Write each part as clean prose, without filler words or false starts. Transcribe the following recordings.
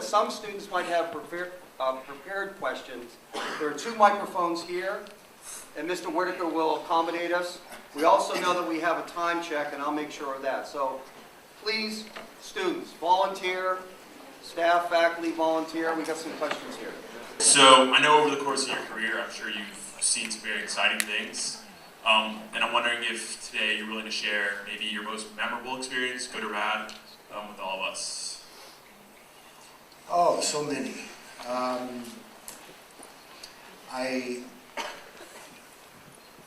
some students might have prepared questions, there are 2 microphones here, and Mr. Whitaker will accommodate us. We also know that we have a time check, and I'll make sure of that. So please, students, volunteer, staff, faculty, volunteer. We got some questions here. So I know over the course of your career, I'm sure you've seen some very exciting things. And I'm wondering if today you're willing to share maybe your most memorable experience, good or bad, with all of us. Oh, so many.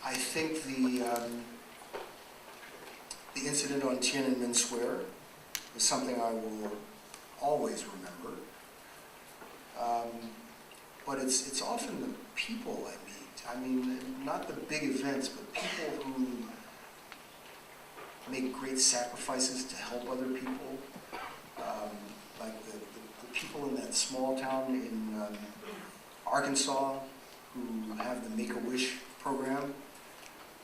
I think the incident on Tiananmen Square is something I will always remember. But it's often the people I meet. I mean, not the big events, but people who make great sacrifices to help other people. Like the people in that small town in Arkansas who have the Make-A-Wish program.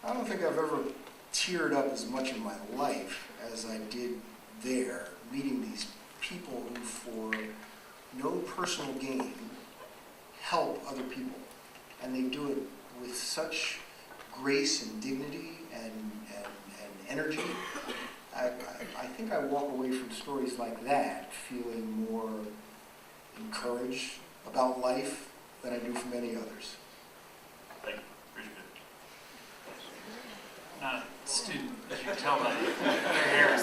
I don't think I've ever teared up as much in my life as I did there, meeting these people who, for no personal gain, help other people. And they do it with such grace and dignity and energy. I think I walk away from stories like that feeling more encouraged about life than I do from any others. Thank you. Appreciate it. Not a student, as you can tell by their hair.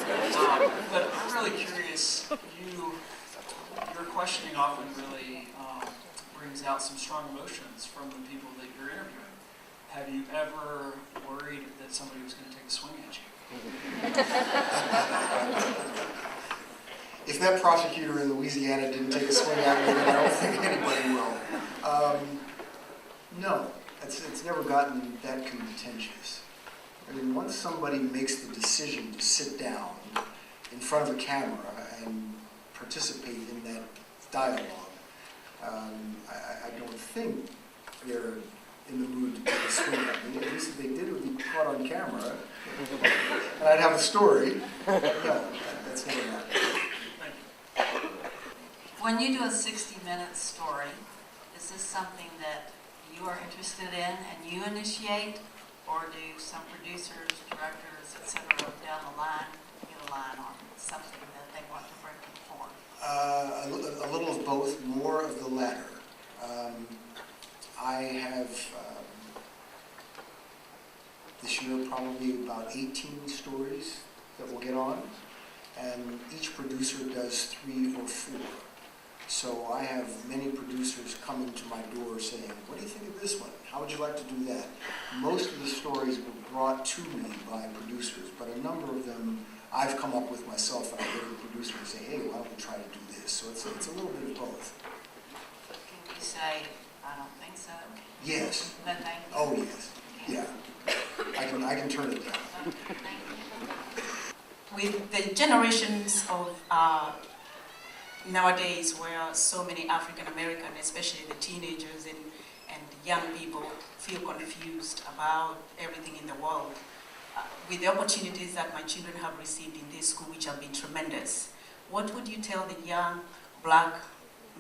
But I'm really curious, your questioning often really brings out some strong emotions from the people that you're interviewing. Have you ever worried that somebody was going to take a swing at you? If that prosecutor in Louisiana didn't take a swing at me, then I don't think anybody will. No, it's never gotten that contentious. I mean, once somebody makes the decision to sit down in front of a camera and participate in that dialogue, I don't think they're in the mood to take a swing at me. At least if they did, it would be caught on camera, and I'd have a story. No, that's never happened. When you do a 60-minute story, is this something that you are interested in and you initiate, or do some producers, directors, etc. down the line get a line on something that they want to bring to the fore? A little of both, more of the latter. I have this year probably about 18 stories that will get on, and each producer does 3 or 4. So I have many producers coming to my door saying, what do you think of this one? How would you like to do that? Most of the stories were brought to me by producers, but a number of them I've come up with myself, and I go to the producer and say, hey, why don't we try to do this? So it's a little bit of both. Can you say, I don't think so? Yes. No, thank you. Oh, yes. Yeah. I can turn it down. Okay, thank you. With the generations of nowadays, where so many African American, especially the teenagers and young people, feel confused about everything in the world, with the opportunities that my children have received in this school, which have been tremendous, what would you tell the young black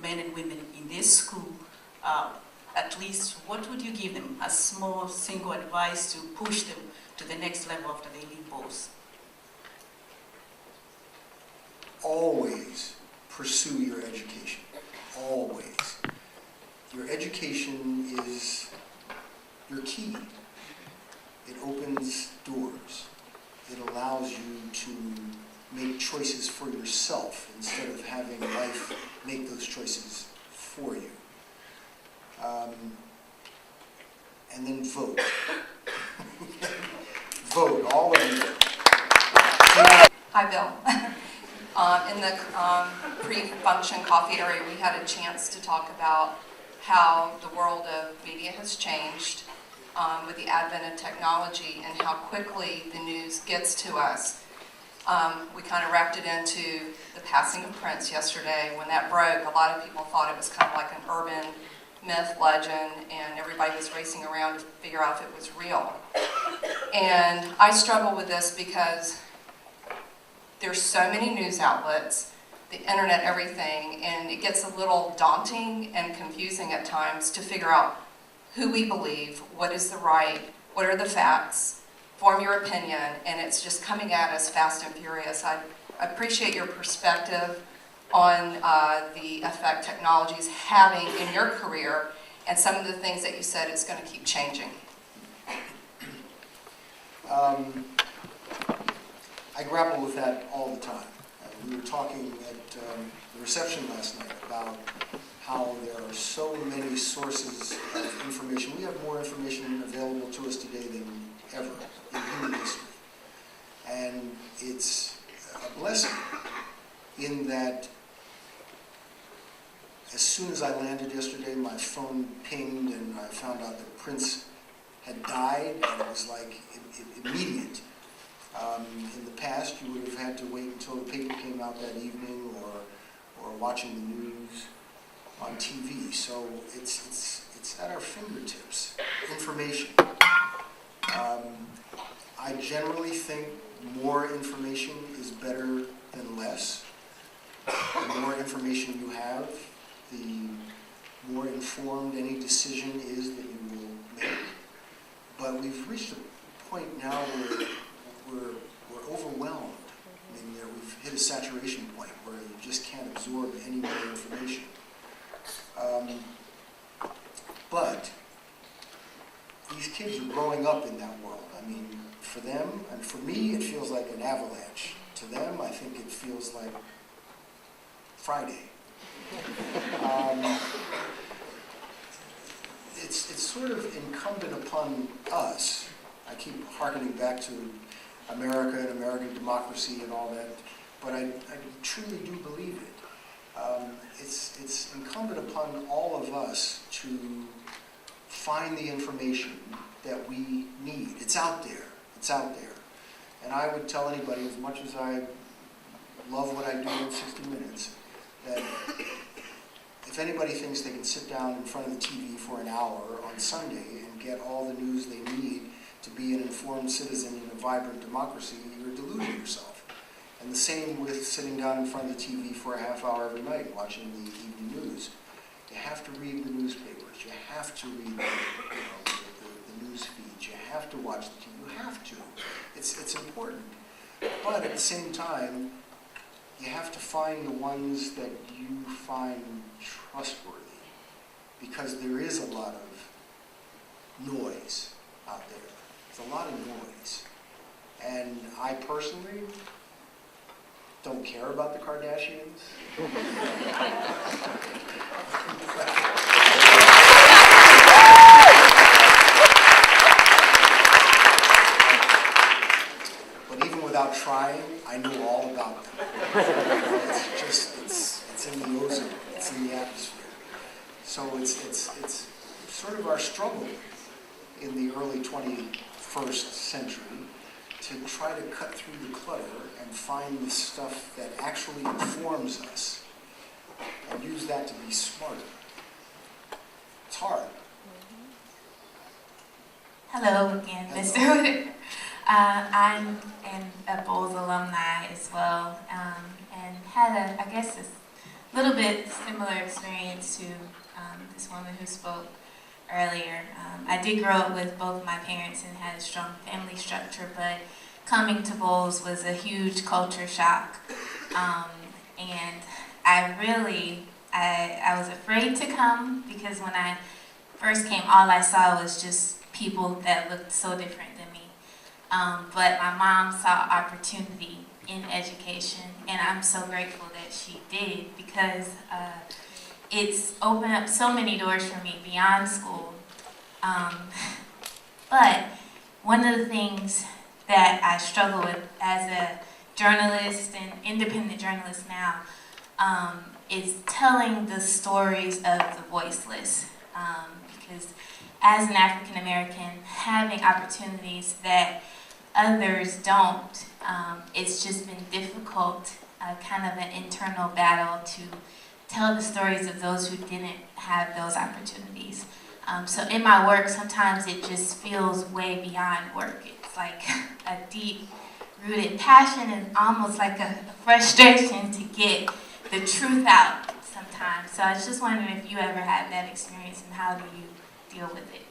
men and women in this school? At least, what would you give them? A small, single advice to push them to the next level after they leave Bolles? Always pursue your education. Always. Your education is your key. It opens doors. It allows you to make choices for yourself instead of having life make those choices for you. And then vote. Vote, all of you. Hi, Bill. In the pre-function coffee area, we had a chance to talk about how the world of media has changed with the advent of technology and how quickly the news gets to us. We kind of wrapped it into the passing of Prince yesterday. When that broke, a lot of people thought it was kind of like an urban myth, legend, and everybody was racing around to figure out if it was real. And I struggle with this because there's so many news outlets. the internet everything, and it gets a little daunting and confusing at times to figure out who we believe, what is the right, what are the facts, form your opinion, and it's just coming at us fast and furious. I appreciate your perspective on the effect technology is having in your career, and some of the things that you said it's going to keep changing. I grapple with that all the time. We were talking at the reception last night about how there are so many sources of information. We have more information available to us today than ever in human history. And it's a blessing in that as soon as I landed yesterday, my phone pinged and I found out that Prince had died, and it was like immediate. In the past, you would have had to wait until the paper came out that evening or watching the news on TV. So it's at our fingertips, information. I generally think more information is better than less. The more information you have, the more informed any decision is that you will make. But we've reached a point now where we're overwhelmed. I mean, we've hit a saturation point where you just can't absorb any more information. But these kids are growing up in that world. I mean, for them, and for me, it feels like an avalanche. To them, I think it feels like Friday. It's sort of incumbent upon us. I keep hearkening back to America and American democracy and all that, but I truly do believe it. It's incumbent upon all of us to find the information that we need. It's out there. It's out there. And I would tell anybody, as much as I love what I do in 60 Minutes, that if anybody thinks they can sit down in front of the TV for an hour on Sunday and get all the news they need to be an informed citizen in a vibrant democracy, you're deluding yourself. And the same with sitting down in front of the TV for a half hour every night watching the evening news. You have to read the newspapers. You have to read the news feeds. You have to watch the TV. You have to. It's important. But at the same time, you have to find the ones that you find trustworthy, because there is a lot of noise out there. There's a lot of noise. And I personally don't care about the Kardashians. But even without trying, I know all about them. It's in the ozone, it's in the atmosphere. So it's sort of our struggle in the early 21st century to try to cut through the clutter and find the stuff that actually informs us and use that to be smarter. It's hard. Hello again, Mr. Whitaker. I'm a Bolles alumni as well, and had I guess a little bit similar experience to this woman who spoke earlier. I did grow up with both my parents and had a strong family structure, but coming to Bolles was a huge culture shock. And I was afraid to come, because when I first came, all I saw was just people that looked so different than me. But my mom saw opportunity in education, and I'm so grateful that she did, because it's opened up so many doors for me beyond school. But one of the things that I struggle with as a journalist and independent journalist now is telling the stories of the voiceless. Because as an African American, having opportunities that others don't, it's just been difficult, kind of an internal battle to tell the stories of those who didn't have those opportunities. So in my work, sometimes it just feels way beyond work. It's like a deep-rooted passion and almost like a frustration to get the truth out sometimes. So I was just wondering if you ever had that experience and how do you deal with it?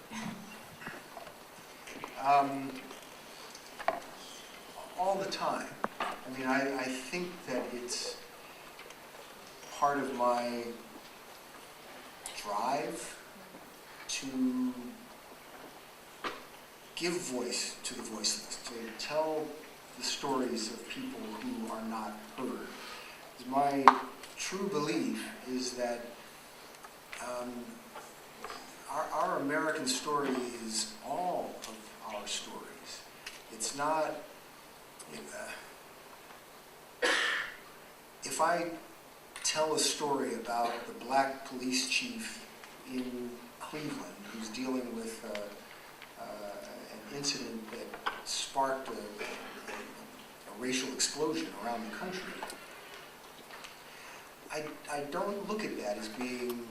All the time. I mean, I think that it's part of my drive to give voice to the voiceless, to tell the stories of people who are not heard. My true belief is that our American story is all of our stories. It's not, if I tell a story about the black police chief in Cleveland who's dealing with an incident that sparked a racial explosion around the country, I don't look at that as being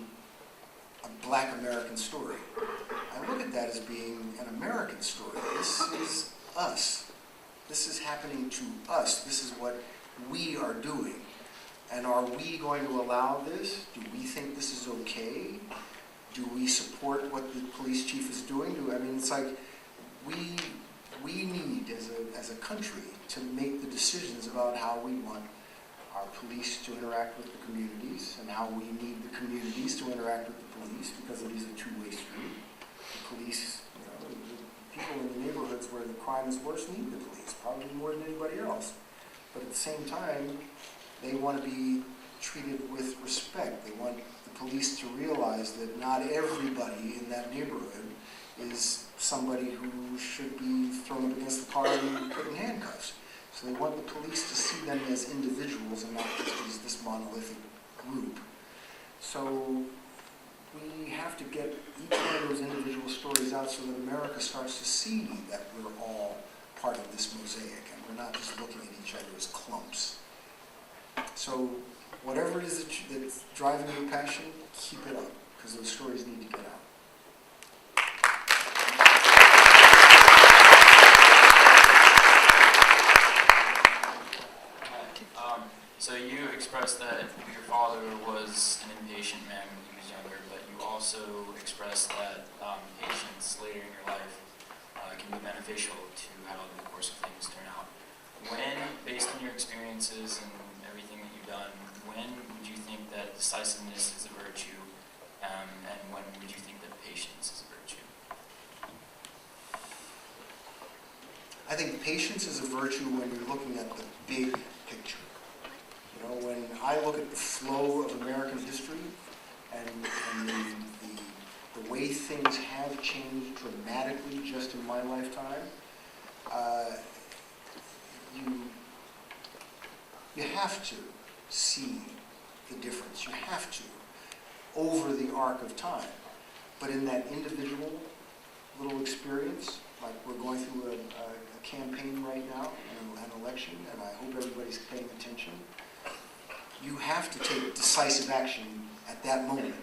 a black American story. I look at that as being an American story. This is us. This is happening to us. This is what we are doing. And are we going to allow this? Do we think this is okay? Do we support what the police chief is doing? I mean, it's like we need, as a country, to make the decisions about how we want our police to interact with the communities and how we need the communities to interact with the police, because it is a two-way street. The police, the people in the neighborhoods where the crime is worse need the police, probably more than anybody else. But at the same time, they want to be treated with respect. They want the police to realize that not everybody in that neighborhood is somebody who should be thrown up against the car and put in handcuffs. So they want the police to see them as individuals and not just as this monolithic group. So we have to get each one of those individual stories out so that America starts to see that we're all part of this mosaic and we're not just looking at each other as clumps. So whatever it is that's driving your passion, keep it up, because those stories need to get out. So you expressed that your father was an impatient man when he was younger, but you also expressed that patience later in your life can be beneficial to how the course of things turn out. When, based on your experiences and everything that you've done, when would you think that decisiveness is a virtue, and when would you think that patience is a virtue? I think patience is a virtue when you're looking at the big picture. When I look at the flow of American history and the way things have changed dramatically just in my lifetime, you have to see the difference. You have to, over the arc of time. But in that individual little experience, like we're going through a campaign right now, an election, and I hope everybody's paying attention, you have to take decisive action at that moment.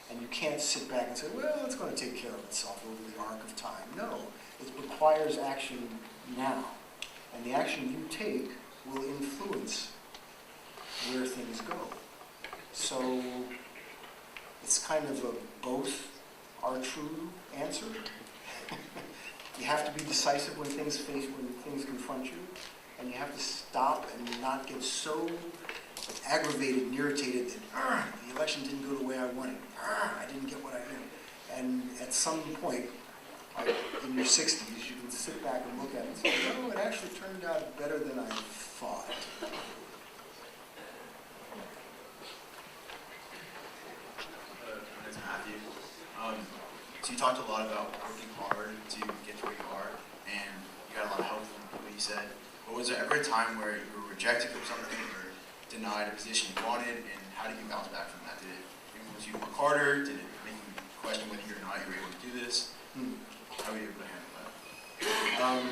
And you can't sit back and say, well, it's going to take care of itself over the arc of time. No, it requires action now. And the action you take will influence where things go. So it's kind of a both are true answer. You have to be decisive when things confront you. And you have to stop and not get so aggravated and irritated that the election didn't go the way I wanted. I didn't get what I wanted. And at some point, like in your 60s, you can sit back and look at it and say, no, it actually turned out better than I thought. It's Matthew. So you talked a lot about working hard to get to where you are, and you got a lot of help from what you said. But was there ever a time where you were rejected from something or denied a position you wanted, and how did you bounce back from that? Did it influence you to work harder? Did it make you question whether or not you were able to do this? How were you able to handle that?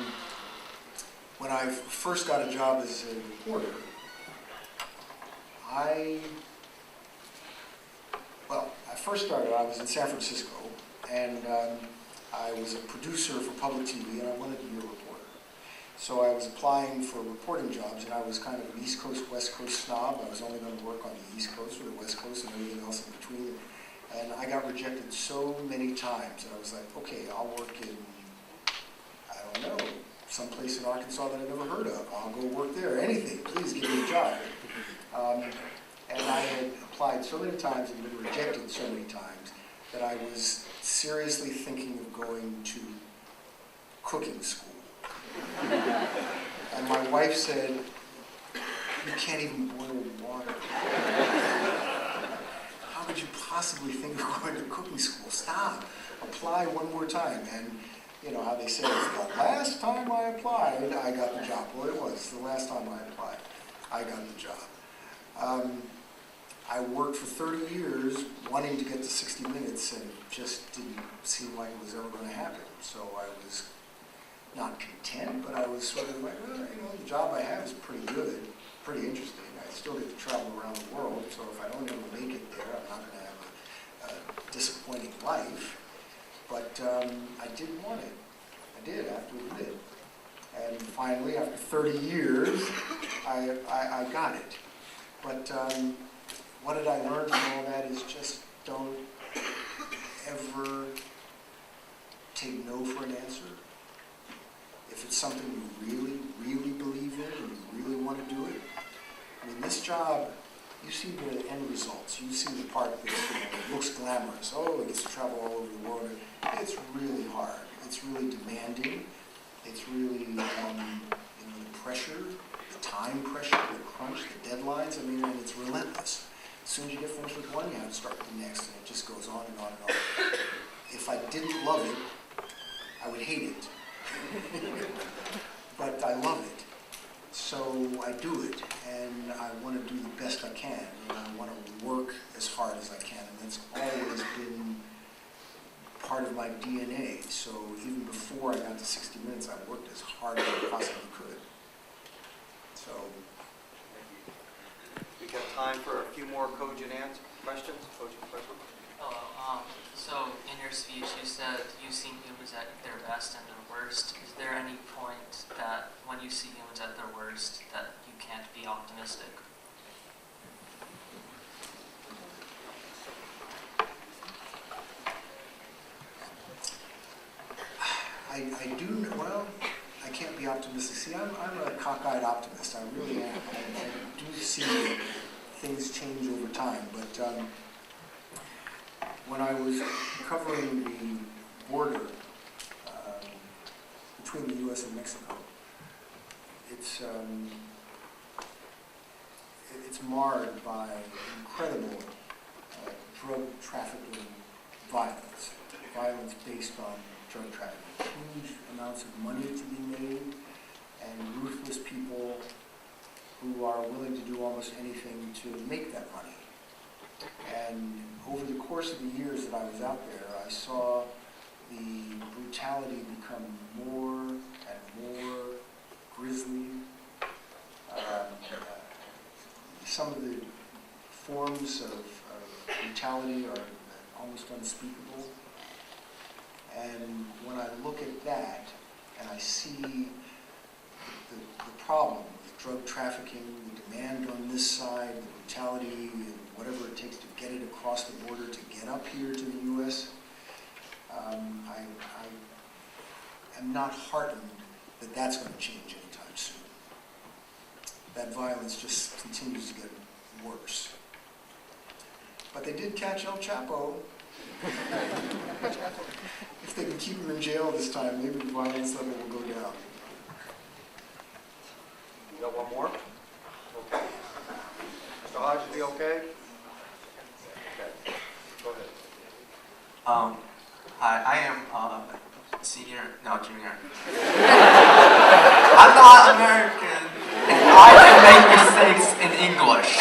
When I first got a job as a reporter, I first started, I was in San Francisco, and I was a producer for public TV, and I wanted to be a reporter. So I was applying for reporting jobs, and I was kind of an East Coast, West Coast snob. I was only going to work on the East Coast or the West Coast and everything else in between. And I got rejected so many times, and I was like, okay, I'll work in, I don't know, someplace in Arkansas that I've never heard of. I'll go work there, anything, please give me a job. And I had applied so many times and been rejected so many times that I was seriously thinking of going to cooking school. And my wife said, you can't even boil water. How could you possibly think of going to cooking school? Stop. Apply one more time. And you know how they say, the last time I applied, I got the job. Well, it was the last time I applied, I got the job. I worked for 30 years wanting to get to 60 Minutes, and it just didn't seem like it was ever going to happen. So I was not content, but I was sort of like, well, you know, the job I have is pretty good, pretty interesting. I still get to travel around the world, so if I don't ever make it there, I'm not going to have a disappointing life. But I did want it. I did, I have to admit. And finally, after 30 years, I got it. But what did I learn from all that is just don't ever take no for an answer. If it's something you really, really believe in and you really want to do it. I mean, this job, you see the end results. You see the part that looks glamorous. Oh, it gets to travel all over the world. It's really hard. It's really demanding. It's really, the pressure, the time pressure, the crunch, the deadlines. I mean, and it's relentless. As soon as you get finished with one, you have to start with the next, and it just goes on and on and on. If I didn't love it, I would hate it. But I love it. So I do it, and I want to do the best I can, and I want to work as hard as I can, and that's always been part of my DNA. So even before I got to 60 Minutes, I worked as hard as I possibly could. So. We got time for a few more cogent questions. Cogent questions? Hello. So in your speech, you said you've seen humans at their best and their worst. Is there any point that when you see humans at their worst that you can't be optimistic? I do, well, I can't be optimistic. See, I'm a cockeyed optimist. I really am. I do see things change over time. But when I was covering the border between the U.S. and Mexico, it's marred by incredible drug trafficking violence. Violence based on drug trafficking. Huge amounts of money to be made, and ruthless people who are willing to do almost anything to make that money. And over the course of the years that I was out there, I saw the brutality become more and more grisly. Some of the forms of brutality are almost unspeakable. And when I look at that, and I see the problem with drug trafficking, the demand on this side, the brutality, and whatever it takes to get it across the border to get up here to the U.S., I am not heartened that that's going to change anytime soon. That violence just continues to get worse. But they did catch El Chapo. If they can keep him in jail this time, maybe the violence level will go down. You got one more? Okay. Mr. Hodge, is he okay? Okay. Go ahead. Hi, I am junior. I'm not American, and I can make mistakes in English.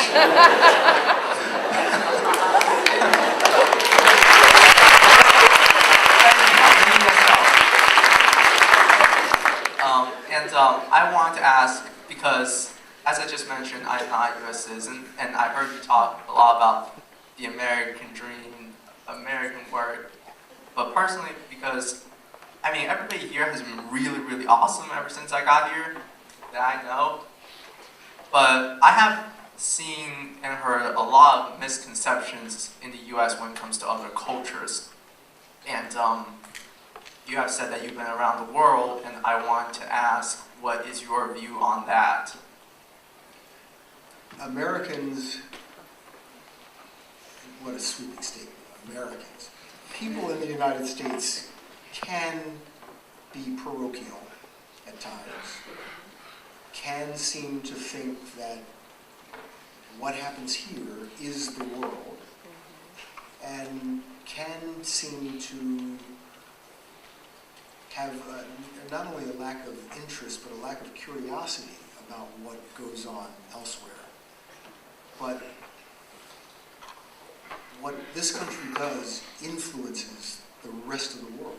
I want to ask, because as I just mentioned, I'm not a U.S. citizen, and I heard you talk a lot about the American dream, American work. But personally, because I mean, everybody here has been really, really awesome ever since I got here, that I know. But I have seen and heard a lot of misconceptions in the U.S. when it comes to other cultures. And you have said that you've been around the world, and I want to ask, what is your view on that? Americans, what a sweeping statement, Americans. People in the United States can be parochial at times, can seem to think that what happens here is the world, and can seem to have not only a lack of interest, but a lack of curiosity about what goes on elsewhere. But what this country does influences the rest of the world.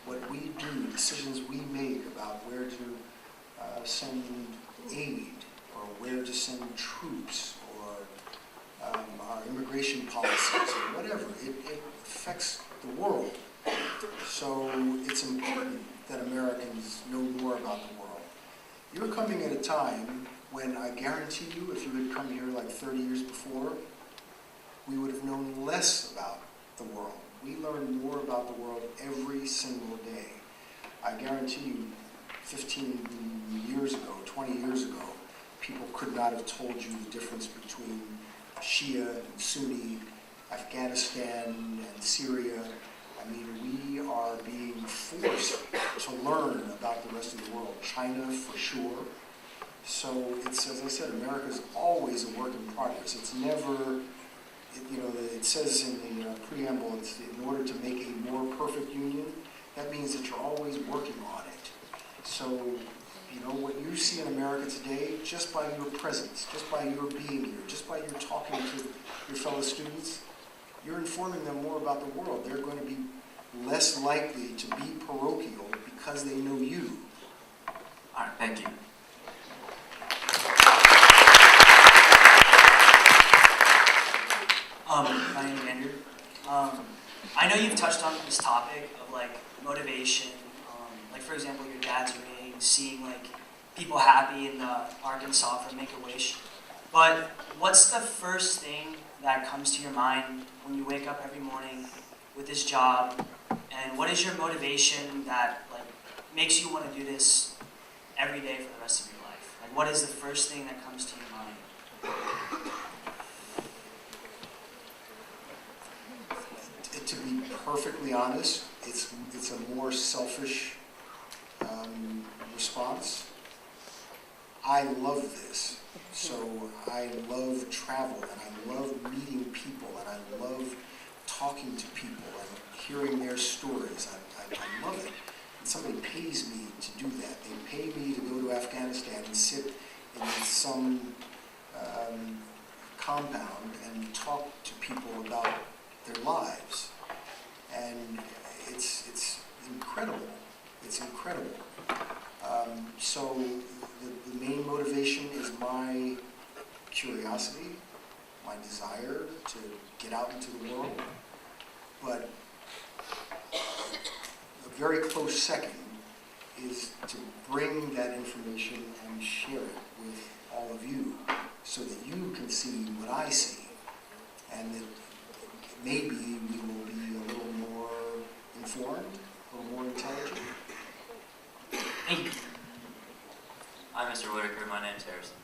What we do, decisions we make about where to send aid, or where to send troops, or our immigration policies, or whatever, it affects the world. So it's important that Americans know more about the world. You're coming at a time when I guarantee you, if you had come here like 30 years before, we would have known less about the world. We learn more about the world every single day. I guarantee you, 15 years ago, 20 years ago, people could not have told you the difference between Shia and Sunni, Afghanistan and Syria. I mean, we are being forced to learn about the rest of the world. China, for sure. So it's, as I said, America's always a work in progress. It's never, it says in the preamble, it's in order to make a more perfect union. That means that you're always working on it. So, what you see in America today, just by your presence, just by your being here, just by your talking to your fellow students, you're informing them more about the world. They're going to be less likely to be parochial because they know you. All right, thank you. My name is Andrew. I know you've touched on this topic of motivation, for example, your dad's ring, seeing people happy in Arkansas for Make-A-Wish. But what's the first thing that comes to your mind when you wake up every morning with this job? And what is your motivation that makes you want to do this every day for the rest of your life? What is the first thing that comes to your mind? To be perfectly honest, it's a more selfish response. I love this, so I love travel, and I love meeting people, and I love talking to people and hearing their stories. I love it. And somebody pays me to do that. They pay me to go to Afghanistan and sit in some compound and talk to people about their lives. And it's incredible. It's incredible. So the main motivation is my curiosity, my desire to get out into the world. But a very close second is to bring that information and share it with all of you so that you can see what I see, and that maybe we will be a little more informed, a little more intelligent. Thank you. Hi, Mr. Whitaker. My name's Harrison.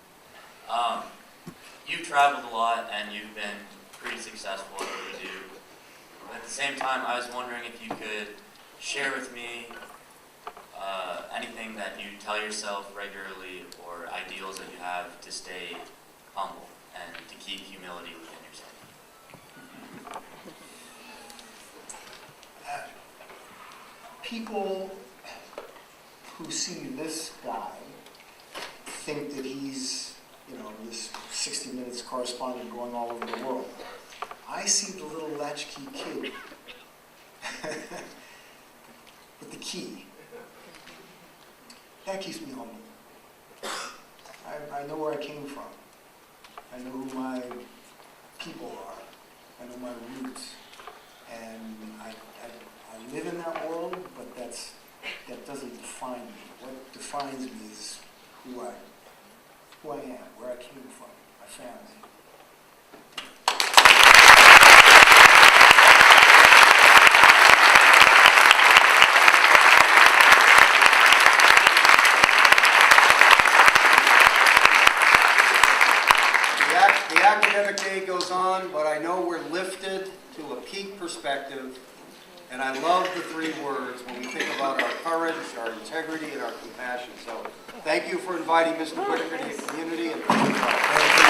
You've traveled a lot and you've been pretty successful at what you do. At the same time, I was wondering if you could share with me anything that you tell yourself regularly or ideals that you have to stay humble and to keep humility within yourself. People who see this guy think that he's, this 60 Minutes correspondent going all over the world. I see the little latchkey kid with the key. That keeps me humble. I know where I came from. I know who my people are. I know my roots. And I live in that world, but that doesn't define me. What defines me is who I am, where I came from, my family. The academic day goes on, but I know we're lifted to a peak perspective, and I love the three words when we think about our courage, our integrity, and our compassion. So thank you for inviting Mr. Whitaker to the community, and thank you.